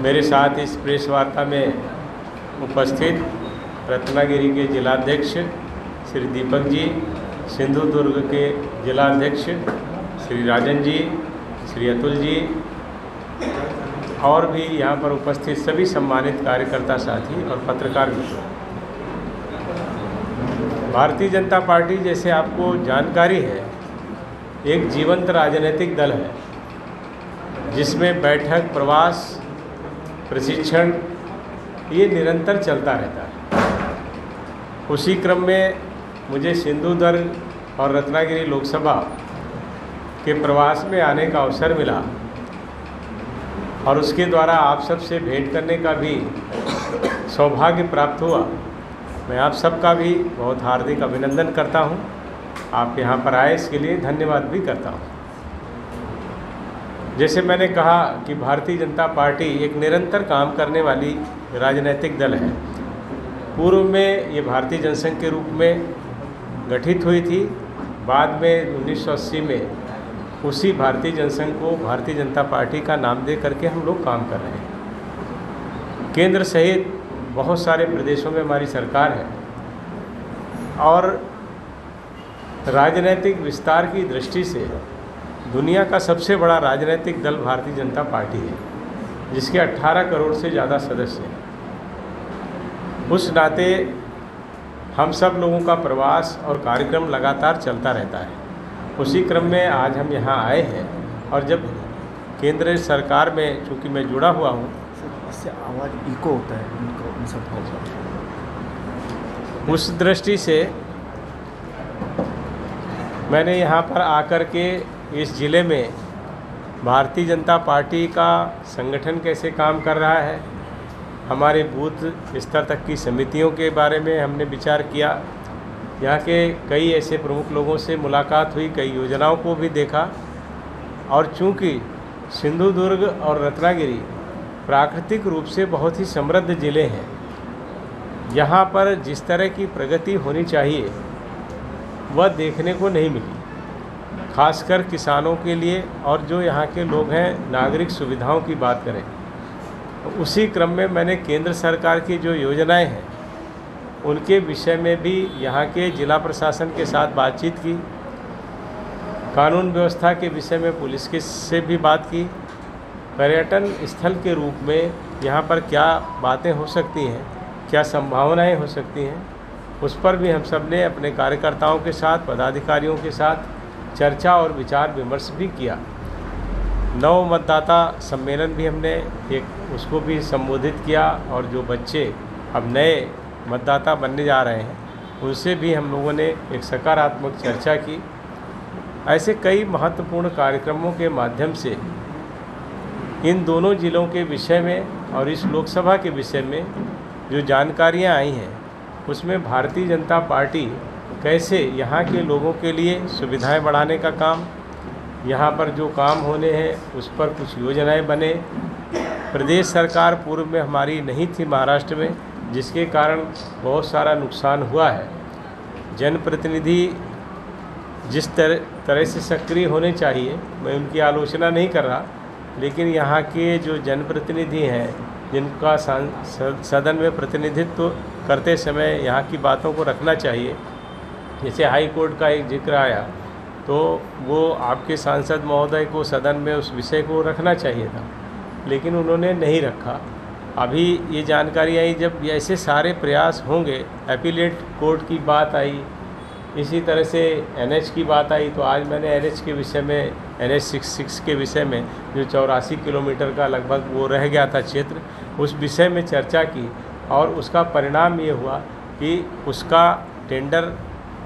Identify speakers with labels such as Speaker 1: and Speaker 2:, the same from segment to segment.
Speaker 1: मेरे साथ इस प्रेस वार्ता में उपस्थित रत्नागिरी के जिलाध्यक्ष श्री दीपक जी, सिंधुदुर्ग के जिलाध्यक्ष श्री राजन जी, श्री अतुल जी और भी यहाँ पर उपस्थित सभी सम्मानित कार्यकर्ता साथी और पत्रकार मित्रों, भारतीय जनता पार्टी जैसे आपको जानकारी है एक जीवंत राजनीतिक दल है जिसमें बैठक, प्रवास, प्रशिक्षण ये निरंतर चलता रहता है। उसी क्रम में मुझे सिंधुदुर्ग और रत्नागिरी लोकसभा के प्रवास में आने का अवसर मिला और उसके द्वारा आप सब से भेंट करने का भी सौभाग्य प्राप्त हुआ। मैं आप सबका भी बहुत हार्दिक अभिनंदन करता हूं। आप यहां पर आए इसके लिए धन्यवाद भी करता हूं। जैसे मैंने कहा कि भारतीय जनता पार्टी एक निरंतर काम करने वाली राजनीतिक दल है। पूर्व में ये भारतीय जनसंघ के रूप में गठित हुई थी, बाद में 1980 में उसी भारतीय जनसंघ को भारतीय जनता पार्टी का नाम दे करके हम लोग काम कर रहे हैं। केंद्र सहित बहुत सारे प्रदेशों में हमारी सरकार है और राजनीतिक विस्तार की दृष्टि से दुनिया का सबसे बड़ा राजनीतिक दल भारतीय जनता पार्टी है, जिसके 18 करोड़ से ज़्यादा सदस्य हैं। उस नाते हम सब लोगों का प्रवास और कार्यक्रम लगातार चलता रहता है। उसी क्रम में आज हम यहाँ आए हैं और जब केंद्र सरकार में चूँकि मैं जुड़ा हुआ हूँ,
Speaker 2: इससे आवाज़ इको होता है उन सबको।
Speaker 1: उस दृष्टि से मैंने यहाँ पर आकर के इस ज़िले में भारतीय जनता पार्टी का संगठन कैसे काम कर रहा है, हमारे बूथ स्तर तक की समितियों के बारे में हमने विचार किया। यहाँ के कई ऐसे प्रमुख लोगों से मुलाकात हुई, कई योजनाओं को भी देखा। और चूँकि सिंधुदुर्ग और रत्नागिरी प्राकृतिक रूप से बहुत ही समृद्ध ज़िले हैं, यहाँ पर जिस तरह की प्रगति होनी चाहिए वह देखने को नहीं मिली, खासकर किसानों के लिए। और जो यहाँ के लोग हैं, नागरिक सुविधाओं की बात करें, उसी क्रम में मैंने केंद्र सरकार की जो योजनाएं हैं उनके विषय में भी यहाँ के जिला प्रशासन के साथ बातचीत की। कानून व्यवस्था के विषय में पुलिस के से भी बात की। पर्यटन स्थल के रूप में यहाँ पर क्या बातें हो सकती हैं, क्या संभावनाएं हो सकती हैं, उस पर भी हम सब ने अपने कार्यकर्ताओं के साथ, पदाधिकारियों के साथ चर्चा और विचार विमर्श भी किया। नव मतदाता सम्मेलन भी हमने एक उसको भी संबोधित किया और जो बच्चे अब नए मतदाता बनने जा रहे हैं उनसे भी हम लोगों ने एक सकारात्मक चर्चा की। ऐसे कई महत्वपूर्ण कार्यक्रमों के माध्यम से इन दोनों ज़िलों के विषय में और इस लोकसभा के विषय में जो जानकारियां आई हैं उसमें भारतीय जनता पार्टी कैसे यहाँ के लोगों के लिए सुविधाएं बढ़ाने का काम, यहाँ पर जो काम होने हैं उस पर कुछ योजनाएं बने। प्रदेश सरकार पूर्व में हमारी नहीं थी महाराष्ट्र में, जिसके कारण बहुत सारा नुकसान हुआ है। जनप्रतिनिधि जिस तरह से सक्रिय होने चाहिए, मैं उनकी आलोचना नहीं कर रहा, लेकिन यहाँ के जो जनप्रतिनिधि हैं जिनका सदन में प्रतिनिधित्व करते समय यहाँ की बातों को रखना चाहिए, जैसे हाई कोर्ट का एक जिक्र आया तो वो आपके सांसद महोदय को सदन में उस विषय को रखना चाहिए था, लेकिन उन्होंने नहीं रखा। अभी ये जानकारी आई जब ऐसे सारे प्रयास होंगे, अपीलेट कोर्ट की बात आई, इसी तरह से NH की बात आई, तो आज मैंने NH के विषय में, NH 66 के विषय में जो 84 किलोमीटर का लगभग वो रह गया था क्षेत्र, उस विषय में चर्चा की और उसका परिणाम ये हुआ कि उसका टेंडर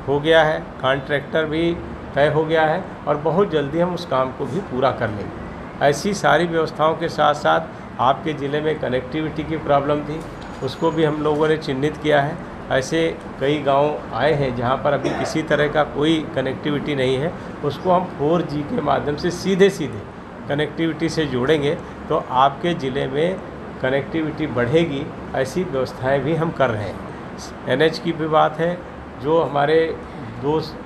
Speaker 1: हो गया है, कॉन्ट्रैक्टर भी तय हो गया है और बहुत जल्दी हम उस काम को भी पूरा कर लेंगे। ऐसी सारी व्यवस्थाओं के साथ साथ आपके ज़िले में कनेक्टिविटी की प्रॉब्लम थी, उसको भी हम लोगों ने चिन्हित किया है। ऐसे कई गांव आए हैं जहां पर अभी किसी तरह का कोई कनेक्टिविटी नहीं है, उसको हम 4G के माध्यम से सीधे कनेक्टिविटी से जोड़ेंगे तो आपके ज़िले में कनेक्टिविटी बढ़ेगी। ऐसी व्यवस्थाएं भी हम कर रहे हैं। NH की भी बात है, जो हमारे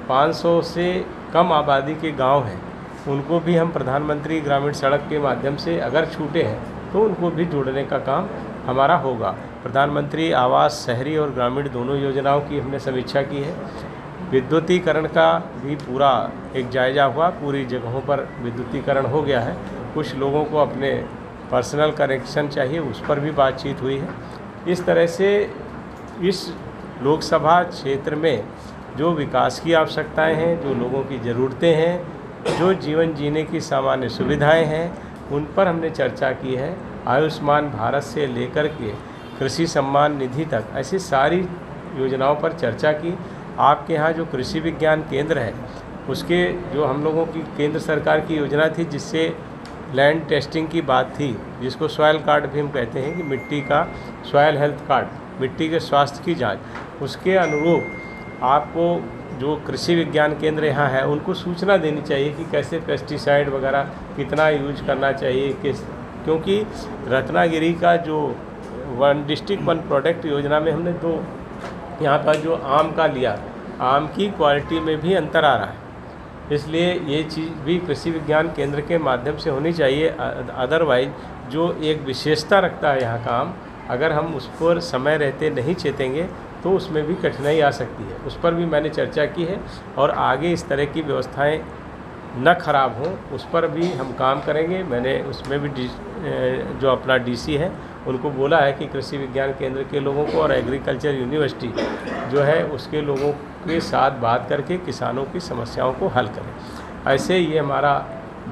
Speaker 1: 500 से कम आबादी के गांव हैं उनको भी हम प्रधानमंत्री ग्रामीण सड़क के माध्यम से अगर छूटे हैं तो उनको भी जोड़ने का काम हमारा होगा। प्रधानमंत्री आवास शहरी और ग्रामीण दोनों योजनाओं की हमने समीक्षा की है। विद्युतीकरण का भी पूरा एक जायज़ा हुआ, पूरी जगहों पर विद्युतीकरण हो गया है। कुछ लोगों को अपने पर्सनल कनेक्शन चाहिए, उस पर भी बातचीत हुई है। इस तरह से इस लोकसभा क्षेत्र में जो विकास की आवश्यकताएं हैं, जो लोगों की ज़रूरतें हैं, जो जीवन जीने की सामान्य सुविधाएं हैं, उन पर हमने चर्चा की है। आयुष्मान भारत से लेकर के कृषि सम्मान निधि तक ऐसी सारी योजनाओं पर चर्चा की। आपके यहाँ जो कृषि विज्ञान केंद्र है, उसके जो हम लोगों की केंद्र सरकार की योजना थी, जिससे लैंड टेस्टिंग की बात थी, जिसको सॉयल कार्ड भी हम कहते हैं कि मिट्टी का सॉयल हेल्थ कार्ड, मिट्टी के स्वास्थ्य की जांच, उसके अनुरूप आपको जो कृषि विज्ञान केंद्र यहाँ है उनको सूचना देनी चाहिए कि कैसे पेस्टिसाइड वगैरह कितना यूज करना चाहिए, क्योंकि रत्नागिरी का जो वन डिस्ट्रिक्ट वन प्रोडक्ट योजना में हमने तो यहाँ पर जो आम का लिया, आम की क्वालिटी में भी अंतर आ रहा है। इसलिए ये चीज़ भी कृषि विज्ञान केंद्र के माध्यम से होनी चाहिए। अदरवाइज जो एक विशेषता रखता है यहाँ का आम, अगर हम उस पर समय रहते नहीं चेतेंगे तो उसमें भी कठिनाई आ सकती है। उस पर भी मैंने चर्चा की है और आगे इस तरह की व्यवस्थाएं न खराब हों उस पर भी हम काम करेंगे। मैंने उसमें भी जो अपना डीसी है उनको बोला है कि कृषि विज्ञान केंद्र के लोगों को और एग्रीकल्चर यूनिवर्सिटी जो है उसके लोगों के साथ बात करके किसानों की समस्याओं को हल करें। ऐसे ये हमारा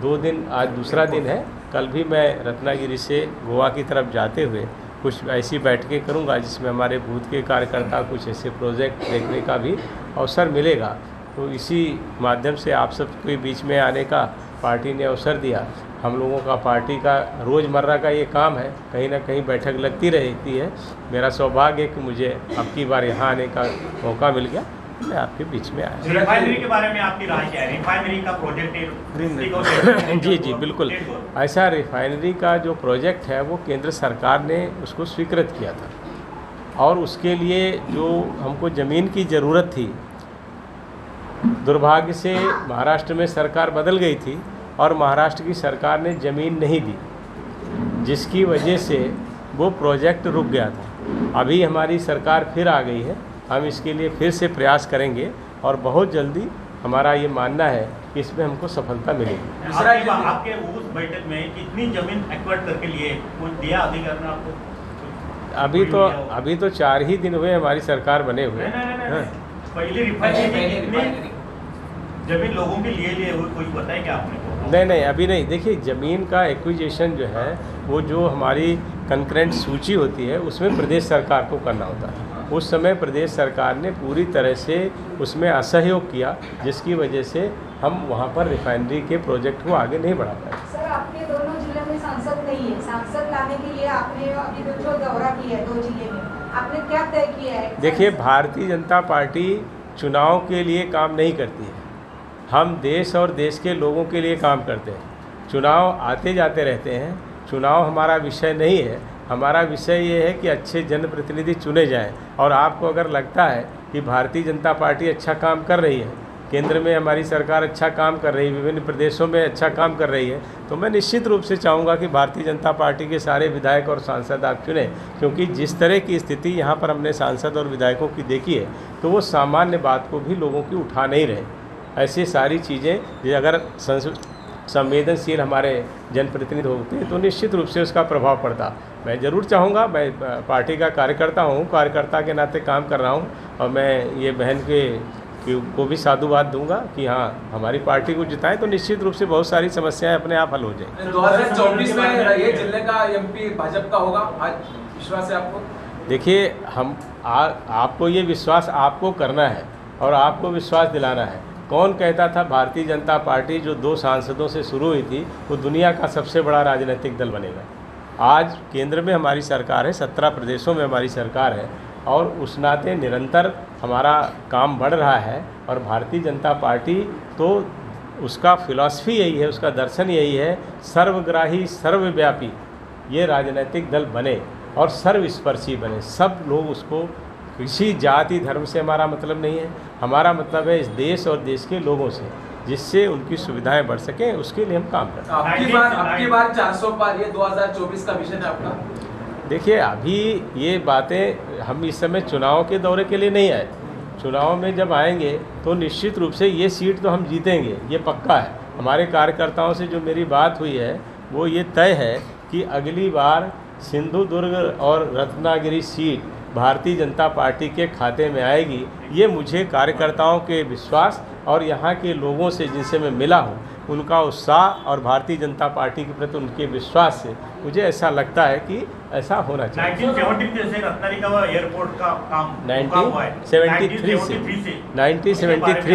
Speaker 1: 2 दिन, आज दूसरा दिन है। कल भी मैं रत्नागिरी से गोवा की तरफ जाते हुए कुछ ऐसी बैठकें करूंगा जिसमें हमारे बूथ के कार्यकर्ता कुछ ऐसे प्रोजेक्ट देखने का भी अवसर मिलेगा। तो इसी माध्यम से आप सबके बीच में आने का पार्टी ने अवसर दिया। हम लोगों का पार्टी का रोज़मर्रा का ये काम है, कहीं ना कहीं बैठक लगती रहती है। मेरा सौभाग्य है कि मुझे अब की बार यहाँ आने का मौका मिल गया, मैं आपके बीच में आया।
Speaker 3: रिफाइनरी के बारे में आपकी राय क्या है? रिफाइनरी का प्रोजेक्ट
Speaker 1: जी जी बिल्कुल, ऐसा रिफाइनरी का जो प्रोजेक्ट है वो केंद्र सरकार ने उसको स्वीकृत किया था और उसके लिए जो हमको ज़मीन की ज़रूरत थी, दुर्भाग्य से महाराष्ट्र में सरकार बदल गई थी और महाराष्ट्र की सरकार ने ज़मीन नहीं दी, जिसकी वजह से वो प्रोजेक्ट रुक गया था। अभी हमारी सरकार फिर आ गई है, हम इसके लिए फिर से प्रयास करेंगे और बहुत जल्दी हमारा ये मानना है कि इसमें हमको सफलता मिलेगी।
Speaker 3: आपके उस बैठक में कितनी जमीन एक्वायर करके लिए कुछ दिया अधिकार ने आपको?
Speaker 1: अभी तो 4 ही दिन हुए हमारी सरकार बने हुए।
Speaker 3: पहले रिफाइनरी जमीन लोगों के लिए कोई बताया क्या आपने?
Speaker 1: नहीं अभी नहीं। देखिए, ज़मीन का एक्विजिशन जो है वो जो हमारी कंकरेंट सूची होती है उसमें प्रदेश सरकार को करना होता है। उस समय प्रदेश सरकार ने पूरी तरह से उसमें असहयोग किया, जिसकी वजह से हम वहाँ पर रिफाइनरी के प्रोजेक्ट को आगे नहीं बढ़ा पाए।
Speaker 4: सर, आपके दोनों जिले में सांसद नहीं है, सांसद लाने के लिए आपने अभी जो दौरा किया है 2 जिले में, आपने क्या तय किया है?
Speaker 1: देखिए, भारतीय जनता पार्टी चुनाव के लिए काम नहीं करती है, हम देश और देश के लोगों के लिए काम करते हैं। चुनाव आते जाते रहते हैं, चुनाव हमारा विषय नहीं है। हमारा विषय ये है कि अच्छे जनप्रतिनिधि चुने जाएं। और आपको अगर लगता है कि भारतीय जनता पार्टी अच्छा काम कर रही है, केंद्र में हमारी सरकार अच्छा काम कर रही है, विभिन्न प्रदेशों में अच्छा काम कर रही है, तो मैं निश्चित रूप से चाहूँगा कि भारतीय जनता पार्टी के सारे विधायक और सांसद आप चुनें। क्योंकि जिस तरह की स्थिति यहाँ पर हमने सांसद और विधायकों की देखी है, तो वो सामान्य बात को भी लोगों की उठा नहीं रहे। ऐसी सारी चीज़ें अगर संवेदनशील हमारे जनप्रतिनिधि होते हैं तो निश्चित रूप से उसका प्रभाव पड़ता। मैं ज़रूर चाहूँगा, मैं पार्टी का कार्यकर्ता हूँ, कार्यकर्ता के नाते काम कर रहा हूँ और मैं ये बहन को भी साधुवाद दूंगा कि हाँ, हमारी पार्टी को जिताएं तो निश्चित रूप से बहुत सारी समस्याएं अपने आप हल हो जाएंगी।
Speaker 5: 2024 में ये जिले का एमपी भाजपा का होगा, आज विश्वास है आपको?
Speaker 1: देखिए, हम आपको ये विश्वास आपको करना है और आपको विश्वास दिलाना है। कौन कहता था भारतीय जनता पार्टी जो 2 सांसदों से शुरू हुई थी वो दुनिया का सबसे बड़ा राजनीतिक दल बनेगा? आज केंद्र में हमारी सरकार है, 17 प्रदेशों में हमारी सरकार है और उस नाते निरंतर हमारा काम बढ़ रहा है। और भारतीय जनता पार्टी तो उसका फिलॉसफी यही है, उसका दर्शन यही है, सर्वग्राही सर्वव्यापी ये राजनीतिक दल बने और सर्वस्पर्शी बने। सब लोग उसको, किसी जाति धर्म से हमारा मतलब नहीं है, हमारा मतलब है इस देश और देश के लोगों से। जिससे उनकी सुविधाएं बढ़ सकें, उसके लिए हम काम करते हैं।
Speaker 5: आपकी बार 400 पार, ये 2024 का विजन है आपका?
Speaker 1: देखिए, अभी ये बातें हम इस समय चुनाव के दौरे के लिए नहीं आए। चुनाव में जब आएंगे तो निश्चित रूप से ये सीट तो हम जीतेंगे, ये पक्का है। हमारे कार्यकर्ताओं से जो मेरी बात हुई है वो ये तय है कि अगली बार सिंधुदुर्ग और रत्नागिरी सीट भारतीय जनता पार्टी के खाते में आएगी। ये मुझे कार्यकर्ताओं के विश्वास और यहाँ के लोगों से जिनसे मैं मिला हूँ उनका उत्साह और भारतीय जनता पार्टी के प्रति उनके विश्वास से मुझे ऐसा लगता है कि ऐसा होना चाहिए।
Speaker 3: 1973 से रत्नागिरी का एयरपोर्ट का काम
Speaker 1: 1973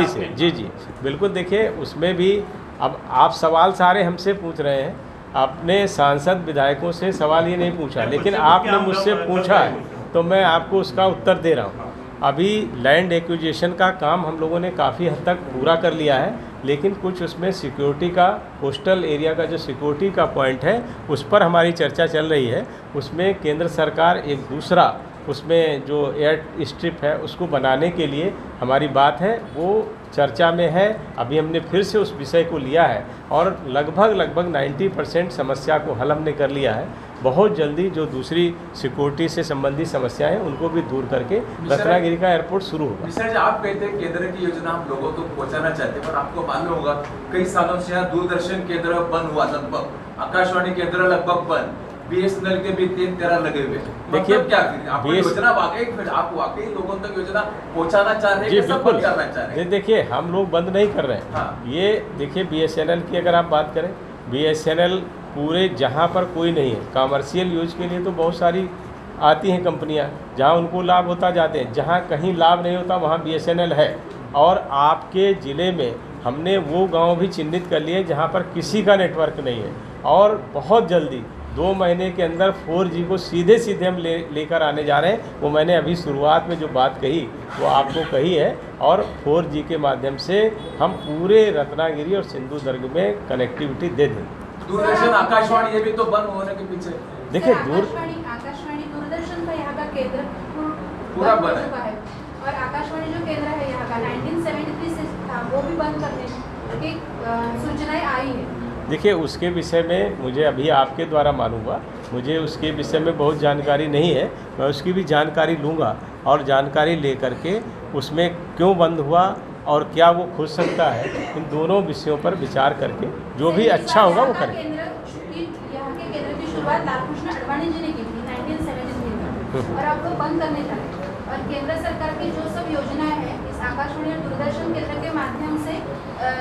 Speaker 1: से जी बिल्कुल। देखिए, उसमें भी अब आप सवाल सारे हमसे पूछ रहे हैं, अपने सांसद विधायकों से सवाल ये नहीं पूछा, लेकिन आपने मुझसे पूछा है तो मैं आपको उसका उत्तर दे रहा हूँ। अभी लैंड एक्विजिशन का काम हम लोगों ने काफ़ी हद तक पूरा कर लिया है, लेकिन कुछ उसमें सिक्योरिटी का, कोस्टल एरिया का जो सिक्योरिटी का पॉइंट है उस पर हमारी चर्चा चल रही है। उसमें केंद्र सरकार एक दूसरा उसमें जो एयर स्ट्रिप है उसको बनाने के लिए हमारी बात है, वो चर्चा में है। अभी हमने फिर से उस विषय को लिया है और लगभग 90% समस्या को हल हमने कर लिया है। बहुत जल्दी जो दूसरी सिक्योरिटी से संबंधित समस्याएं हैं उनको भी दूर करके रत्नागिरी का एयरपोर्ट शुरू होगा।
Speaker 5: मिश्रा जी, आप कहते हैं केंद्र की योजना हम लोगों तक पहुंचाना चाहते हैं, पर आपको मालूम होगा कई सालों से यहाँ दूरदर्शन केंद्र बंद हुआ, लगभग आकाशवाणी केंद्र लगभग बंद, BSNL के भी 3-13 लगे हुए।
Speaker 1: देखिए,
Speaker 5: क्या करें? आपको योजना वाकई, फिर आप वाकई लोगों तक योजना पहुंचाना चाह रहे हैं?
Speaker 1: जी बिल्कुल।
Speaker 5: करना चाह रहे हैं?
Speaker 1: देखिए, हम लोग बंद नहीं कर रहे हैं।
Speaker 5: हाँ।
Speaker 1: ये देखिए, BSNL की अगर आप बात करें, BSNL पूरे जहाँ पर कोई नहीं है, कमर्शियल यूज के लिए तो बहुत सारी आती हैं कंपनियाँ, जहाँ उनको लाभ होता जाते हैं। जहाँ कहीं लाभ नहीं होता वहाँ BSNL है। और आपके ज़िले में हमने वो गांव भी चिन्हित कर लिए जहाँ पर किसी का नेटवर्क नहीं है, और बहुत जल्दी 2 महीने के अंदर 4G को सीधे हम लेकर आने जा रहे हैं। वो मैंने अभी शुरुआत में जो बात कही वो आपको कही है, और 4G के माध्यम से हम पूरे रत्नागिरी और सिंधुदुर्ग में कनेक्टिविटी दे देंगे।
Speaker 5: दूरदर्शन, आकाशवाणी, ये भी तो बंद होने के पीछे।
Speaker 1: देखिए,
Speaker 4: आकाशवाणी दूरदर्शन का यहाँ का केंद्र
Speaker 5: पूरा
Speaker 4: बंद हो
Speaker 5: बंद है।
Speaker 4: चुका है, और आकाशवाणी जो केंद्र है यहाँ का 1973 से था वो भी बंद करने की सूचनाएं आई है।
Speaker 1: देखिए, उसके विषय में मुझे अभी आपके द्वारा मालूम हुआ, मुझे उसके विषय में बहुत जानकारी नहीं है। मैं उसकी भी जानकारी लूँगा और जानकारी लेकर के उसमें क्यों बंद हुआ और क्या वो खुल सकता है, इन दोनों विषयों पर विचार करके जो भी अच्छा होगा वो करेंगे।
Speaker 4: यहाँ के केंद्र की शुरुआत लालकृष्ण आडवाणी जी ने की थी 1973 में, और अब वो बंद करने जा रहे हैं। और केंद्र सरकार की जो सब योजनाएं हैं इस आकाशवाणी और दूरदर्शन केंद्र के माध्यम से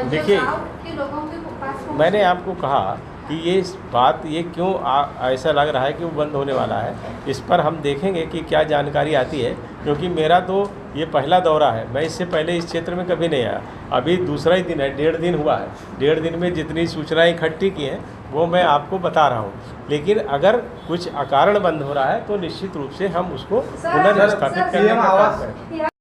Speaker 1: देखिए,
Speaker 4: गाँव के लोगों के पास पहुंचती
Speaker 1: मैंने
Speaker 4: है।
Speaker 1: आपको कहा कि ये बात ये क्यों ऐसा लग रहा है कि वो बंद होने वाला है, इस पर हम देखेंगे कि क्या जानकारी आती है, क्योंकि मेरा तो ये पहला दौरा है। मैं इससे पहले इस क्षेत्र में कभी नहीं आया, अभी दूसरा ही दिन है, 1.5 दिन हुआ है। 1.5 दिन में जितनी सूचनाएं इकट्ठी की हैं वो मैं आपको बता रहा हूँ, लेकिन अगर कुछ अकारण बंद हो रहा है तो निश्चित रूप से हम उसको पुनर्स्थापित करने का काम करेंगे।